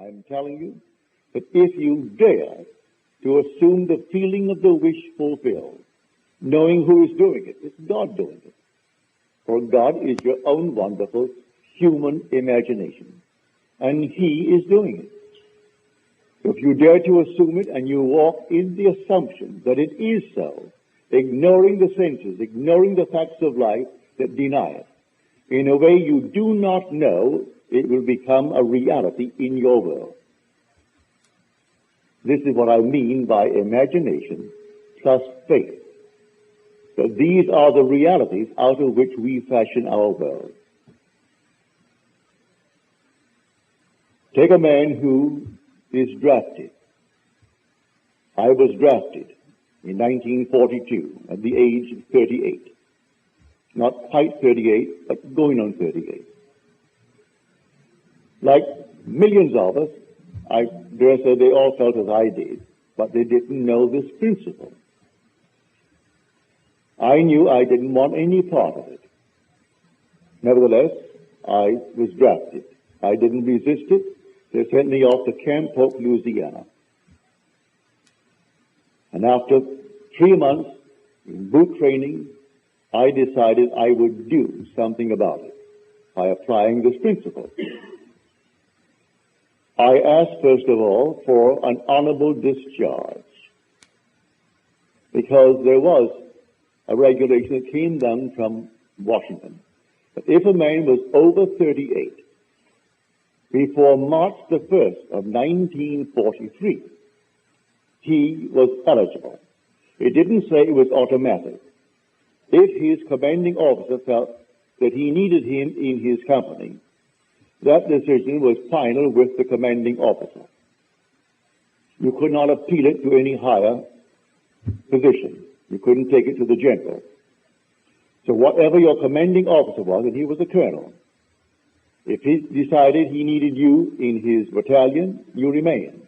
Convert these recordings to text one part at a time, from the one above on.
I'm telling you that if you dare to assume the feeling of the wish fulfilled, knowing who is doing it, it's God doing it. For God is your own wonderful human imagination, and He is doing it. If you dare to assume it and you walk in the assumption that it is so, ignoring the senses, ignoring the facts of life that deny it, in a way you do not know, it will become a reality in your world. This is what I mean by imagination plus faith. So these are the realities out of which we fashion our world. Take a man who is drafted. I was drafted in 1942 at the age of 38. Not quite 38, but going on 38. Like millions of us, I dare say they all felt as I did, but they didn't know this principle. I knew I didn't want any part of it. Nevertheless, I was drafted. I didn't resist it. They sent me off to Camp Polk, Louisiana. And after 3 months in boot training, I decided I would do something about it by applying this principle. I asked, first of all, for an honorable discharge, because there was a regulation that came down from Washington that if a man was over 38 before March the 1st of 1943, he was eligible. It didn't say it was automatic. If his commanding officer felt that he needed him in his company, that decision was final with the commanding officer. You could not appeal it to any higher position. You couldn't take it to the general. So whatever your commanding officer was, and he was a colonel, if he decided he needed you in his battalion, you remained.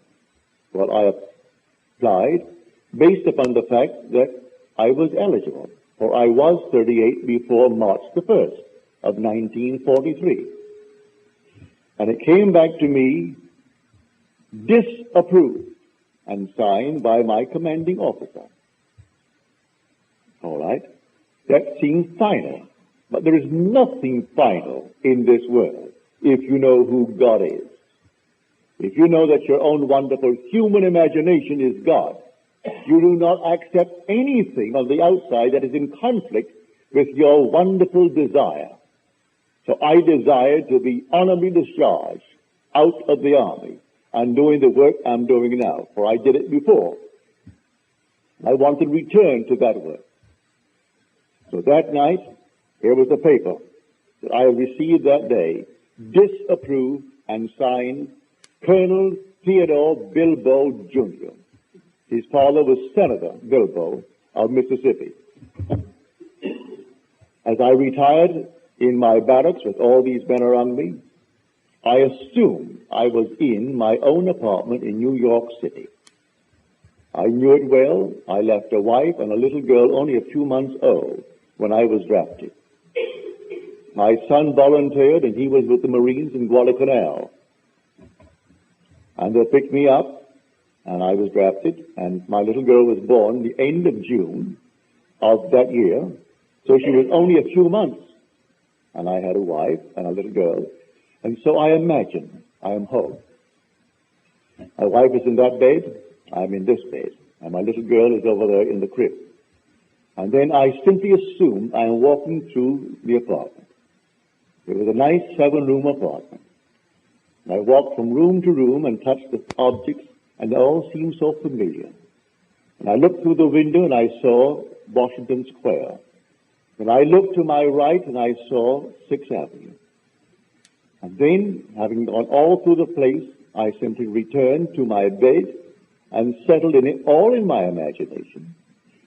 Well, I applied based upon the fact that I was eligible, for I was 38 before March the 1st of 1943. And it came back to me disapproved and signed by my commanding officer. All right? That seems final. But there is nothing final in this world if you know who God is. If you know that your own wonderful human imagination is God, you do not accept anything on the outside that is in conflict with your wonderful desire. So I desired to be honorably discharged out of the army and doing the work I'm doing now, for I did it before. I want to return to that work. So that night, here was the paper that I received that day, disapproved and signed Colonel Theodore Bilbo Jr. His father was Senator Bilbo of Mississippi. As I retired in my barracks with all these men around me, I assumed I was in my own apartment in New York City. I knew it well. I left a wife and a little girl only a few months old when I was drafted. My son volunteered, and he was with the Marines in Guadalcanal. And they picked me up, and I was drafted, and my little girl was born the end of June of that year, so she was only a few months. And I had a wife and a little girl, and so I imagine I am home. My wife is in that bed, I'm in this bed, and my little girl is over there in the crib. And then I simply assume I am walking through the apartment. It was a nice 7-room apartment. And I walked from room to room and touched the objects, and they all seemed so familiar. And I looked through the window and I saw Washington Square. And I looked to my right and I saw 6th Avenue. And then, having gone all through the place, I simply returned to my bed and settled in it all in my imagination.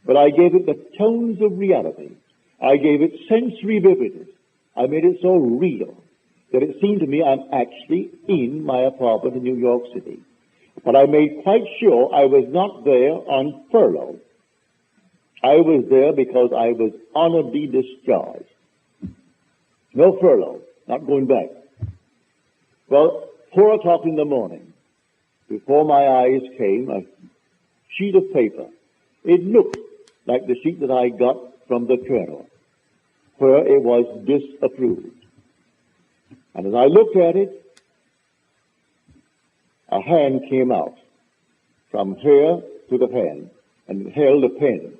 But I gave it the tones of reality. I gave it sensory vividness. I made it so real that it seemed to me I'm actually in my apartment in New York City. But I made quite sure I was not there on furlough. I was there because I was honorably discharged. No furlough, not going back. Well, 4 o'clock in the morning, before my eyes came a sheet of paper. It looked like the sheet that I got from the colonel, where it was disapproved. And as I looked at it, a hand came out from here to the hand and held a pen.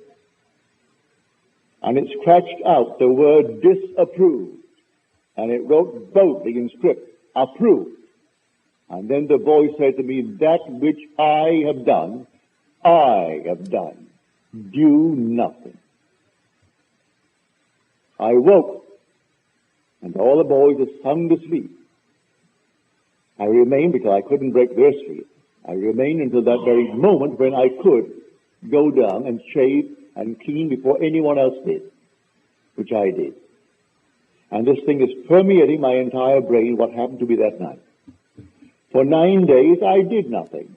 And it scratched out the word disapproved. And it wrote boldly in script, approved. And then the voice said to me, that which I have done, I have done. Do nothing. I woke, and all the boys had sound asleep. I remained because I couldn't break their sleep. I remained until that very moment when I could go down and shave and clean before anyone else did, which I did. And this thing is permeating my entire brain, what happened to me that night. For 9 days, I did nothing.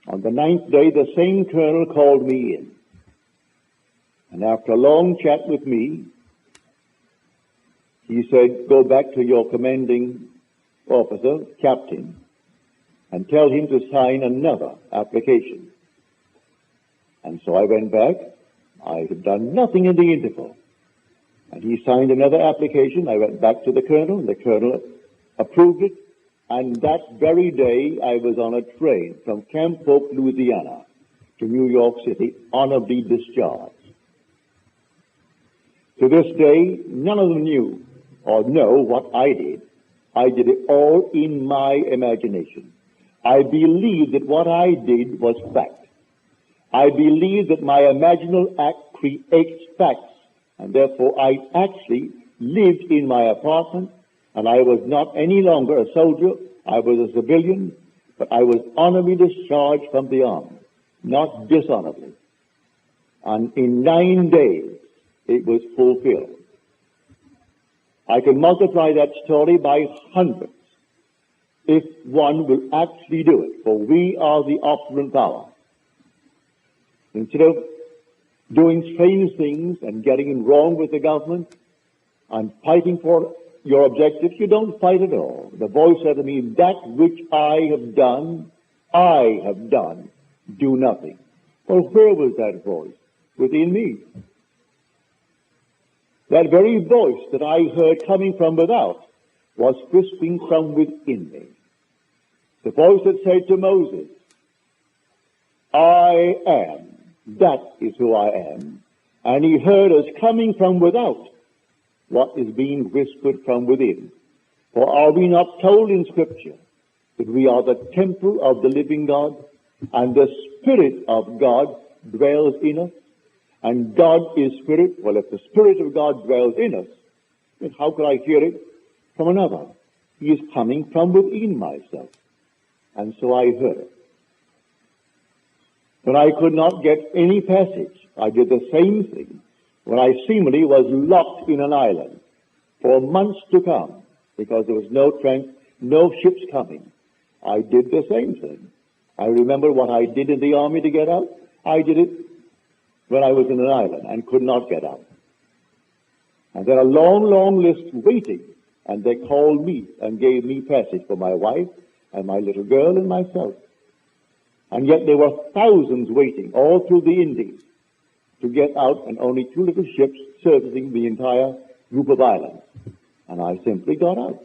On the 9th day, the same colonel called me in. And after a long chat with me, he said, go back to your commanding officer, captain, and tell him to sign another application. And so I went back. I had done nothing in the interval. And he signed another application. I went back to the colonel, and the colonel approved it. And that very day, I was on a train from Camp Polk, Louisiana, to New York City, honorably discharged. To this day, none of them knew or know what I did. I did it all in my imagination. I believed that what I did was fact. I believed that my imaginal act creates facts, and therefore I actually lived in my apartment, and I was not any longer a soldier. I was a civilian, but I was honorably discharged from the army, not dishonorably. And in 9 days, it was fulfilled. I can multiply that story by hundreds if one will actually do it, for we are the operant power. Instead of doing strange things and getting in wrong with the government and fighting for your objectives, you don't fight at all. The voice said to me, that which I have done, do nothing. Well, where was that voice? Within me. That very voice that I heard coming from without was whispering from within me. The voice that said to Moses, I am. That is who I am. And he heard us coming from without what is being whispered from within. For are we not told in Scripture that we are the temple of the living God, and the Spirit of God dwells in us? And God is Spirit. Well, if the Spirit of God dwells in us, then how could I hear it from another? He is coming from within myself. And so I heard it. When I could not get any passage, I did the same thing when I seemingly was locked in an island for months to come because there was no ships coming. I did the same thing. I remember what I did in the army to get out. I did it when I was in an island and could not get out. And then a long, long list waiting, and they called me and gave me passage for my wife and my little girl and myself. And yet there were thousands waiting all through the Indies to get out, and only 2 little ships servicing the entire group of islands. And I simply got out.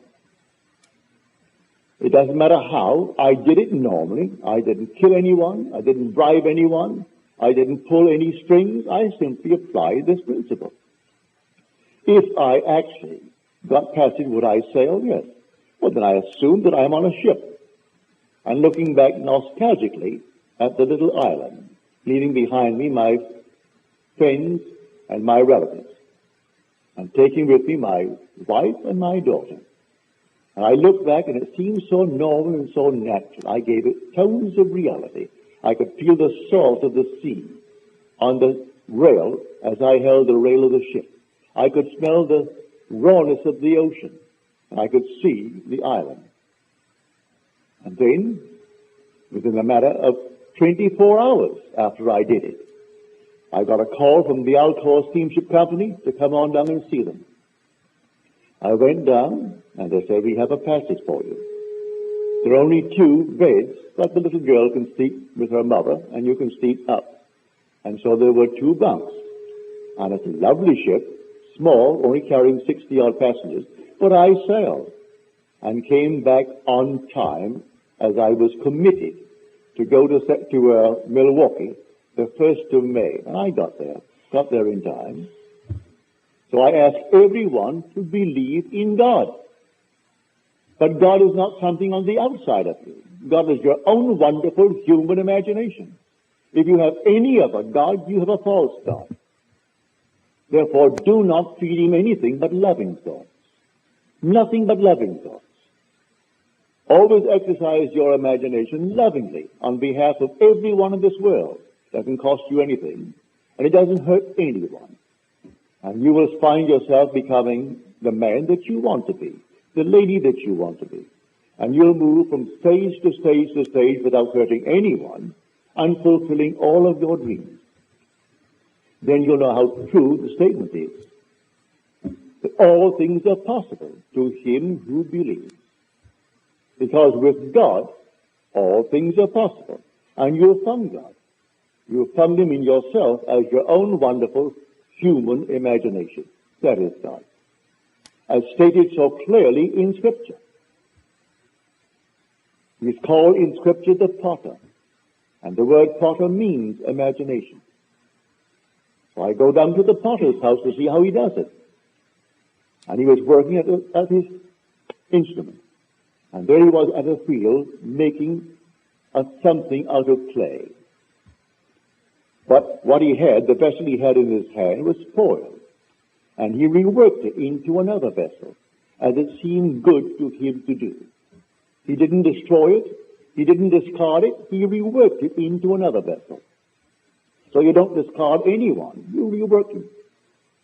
It doesn't matter how. I did it normally. I didn't kill anyone. I didn't bribe anyone. I didn't pull any strings. I simply applied this principle. If I actually got passage, would I sail? Yes. Well, then I assumed that I'm on a ship. And looking back nostalgically at the little island, leaving behind me my friends and my relatives, and taking with me my wife and my daughter. And I look back, and it seemed so normal and so natural. I gave it tones of reality. I could feel the salt of the sea on the rail as I held the rail of the ship. I could smell the rawness of the ocean, and I could see the island. And then, within a matter of 24 hours after I did it, I got a call from the Alcor Steamship Company to come on down and see them. I went down, and they said, we have a passage for you. There are only two beds, but the little girl can sleep with her mother, and you can sleep up. And so there were two bunks. And it's a lovely ship, small, only carrying 60-odd passengers, but I sailed and came back on time as I was committed to go to Milwaukee the 1st of May. And I got there in time. So I ask everyone to believe in God. But God is not something on the outside of you. God is your own wonderful human imagination. If you have any other God, you have a false God. Therefore, do not feed him anything but loving thoughts. Nothing but loving thoughts. Always exercise your imagination lovingly on behalf of everyone in this world. It doesn't cost you anything, and it doesn't hurt anyone. And you will find yourself becoming the man that you want to be, the lady that you want to be. And you'll move from stage to stage to stage without hurting anyone and fulfilling all of your dreams. Then you'll know how true the statement is. That all things are possible to him who believes. Because with God, all things are possible. And you'll find God. You'll find him in yourself as your own wonderful human imagination. That is God. As stated so clearly in Scripture. He's called in Scripture the potter. And the word potter means imagination. So I go down to the potter's house to see how he does it. And he was working at his instrument. And there he was at a field making something out of clay. But what he had, the vessel he had in his hand, was spoiled. And he reworked it into another vessel, as it seemed good to him to do. He didn't destroy it. He didn't discard it. He reworked it into another vessel. So you don't discard anyone. You rework him.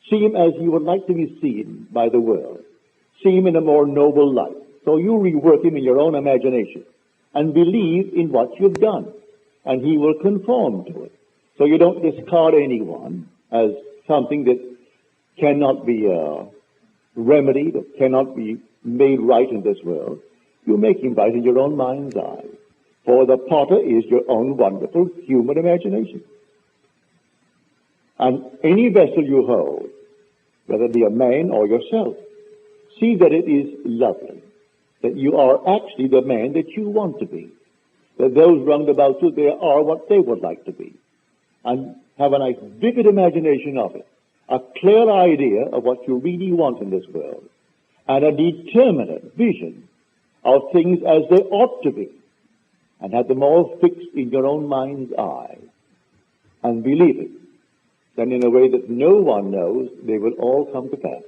See him as you would like to be seen by the world. See him in a more noble light. So you rework him in your own imagination and believe in what you've done. And he will conform to it. So you don't discard anyone as something that cannot be remedied or cannot be made right in this world. You make him right in your own mind's eye. For the potter is your own wonderful human imagination. And any vessel you hold, whether it be a man or yourself, see that it is lovely, that you are actually the man that you want to be, that those round about you, they are what they would like to be, and have a nice vivid imagination of it, a clear idea of what you really want in this world, and a determinate vision of things as they ought to be, and have them all fixed in your own mind's eye, and believe it. Then in a way that no one knows, they will all come to pass.